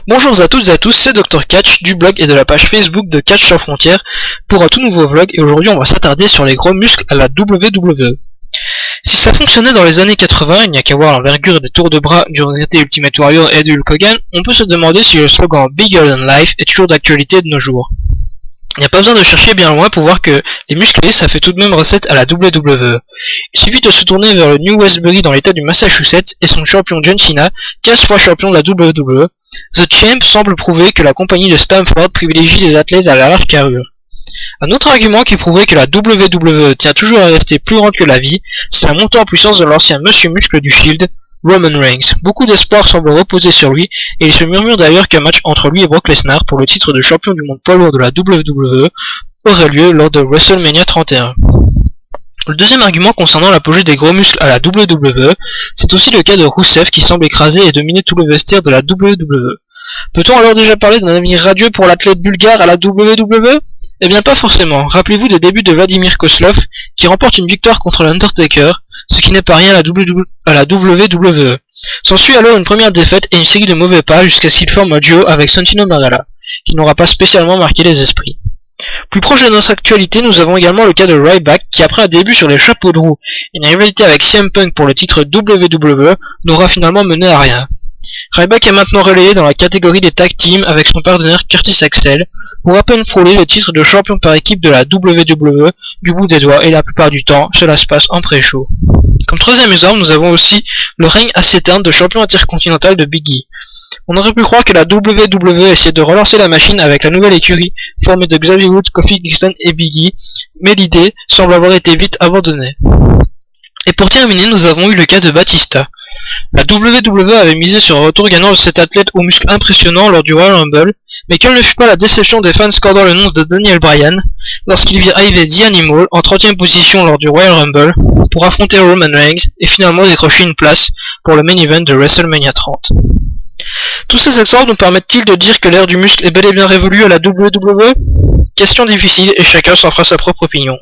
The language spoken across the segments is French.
Bonjour à toutes et à tous, c'est Dr Catch du blog et de la page Facebook de Catch sans frontières pour un tout nouveau vlog, et aujourd'hui on va s'attarder sur les gros muscles à la WWE. Si ça fonctionnait dans les années 80, il n'y a qu'à voir l'envergure des tours de bras du regretté Ultimate Warrior et de Hulk Hogan, on peut se demander si le slogan Bigger Than Life est toujours d'actualité de nos jours. Il n'y a pas besoin de chercher bien loin pour voir que les musclés ça fait tout de même recette à la WWE. Il suffit de se tourner vers le New Westbury dans l'état du Massachusetts et son champion John Cena, 15 fois champion de la WWE. The Champ semble prouver que la compagnie de Stamford privilégie des athlètes à la large carrure. Un autre argument qui prouverait que la WWE tient toujours à rester plus grande que la vie, c'est la montée en puissance de l'ancien Monsieur Muscle du Shield, Roman Reigns. Beaucoup d'espoir semble reposer sur lui, et il se murmure d'ailleurs qu'un match entre lui et Brock Lesnar pour le titre de champion du monde poids lourd de la WWE aurait lieu lors de WrestleMania 31. Le deuxième argument concernant l'apogée des gros muscles à la WWE, c'est aussi le cas de Rusev qui semble écraser et dominer tout le vestiaire de la WWE. Peut-on alors déjà parler d'un avenir radieux pour l'athlète bulgare à la WWE? Eh bien pas forcément, rappelez-vous des débuts de Vladimir Kozlov qui remporte une victoire contre l'Undertaker, ce qui n'est pas rien à la WWE. S'ensuit alors une première défaite et une série de mauvais pas jusqu'à ce qu'il forme un duo avec Santino Marella, qui n'aura pas spécialement marqué les esprits. Plus proche de notre actualité, nous avons également le cas de Ryback qui après un début sur les chapeaux de roue et une rivalité avec CM Punk pour le titre WWE n'aura finalement mené à rien. Ryback est maintenant relayé dans la catégorie des tag teams avec son partenaire Curtis Axel pour à peine frôler le titre de champion par équipe de la WWE du bout des doigts, et la plupart du temps cela se passe en pré-show. Comme troisième exemple, nous avons aussi le règne assez terne de champion intercontinental de Big E. On aurait pu croire que la WWE essayait de relancer la machine avec la nouvelle écurie formée de Xavier Woods, Kofi Kingston et Big E, mais l'idée semble avoir été vite abandonnée. Et pour terminer, nous avons eu le cas de Batista. La WWE avait misé sur un retour gagnant de cet athlète aux muscles impressionnants lors du Royal Rumble, mais quelle ne fut pas la déception des fans scandant le nom de Daniel Bryan lorsqu'il vit arriver The Animal en 30e position lors du Royal Rumble pour affronter Roman Reigns et finalement décrocher une place pour le main event de WrestleMania 30. Tous ces exemples nous permettent-ils de dire que l'ère du muscle est bel et bien révolue à la WWE? Question difficile et chacun s'en fera sa propre opinion.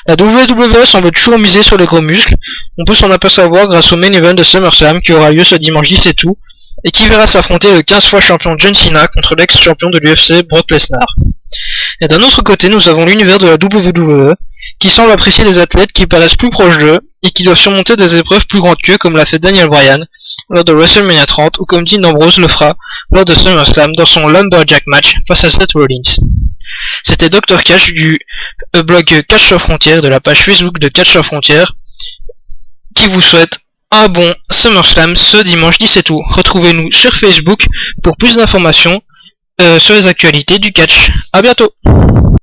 La WWE semble toujours miser sur les gros muscles, on peut s'en apercevoir grâce au main event de SummerSlam qui aura lieu ce dimanche 17 août et qui verra s'affronter le 15 fois champion John Cena contre l'ex-champion de l'UFC Brock Lesnar. Et d'un autre côté, nous avons l'univers de la WWE qui semble apprécier des athlètes qui paraissent plus proches d'eux et qui doivent surmonter des épreuves plus grandes qu'eux comme l'a fait Daniel Bryan lors de WrestleMania 30 ou comme Dean Ambrose le fera lors de SummerSlam dans son Lumberjack match face à Seth Rollins. C'était Dr Catch du blog Catch sans frontières de la page Facebook de Catch sans frontières qui vous souhaite un bon SummerSlam ce dimanche 17 août. Retrouvez-nous sur Facebook pour plus d'informations sur les actualités du catch. À bientôt.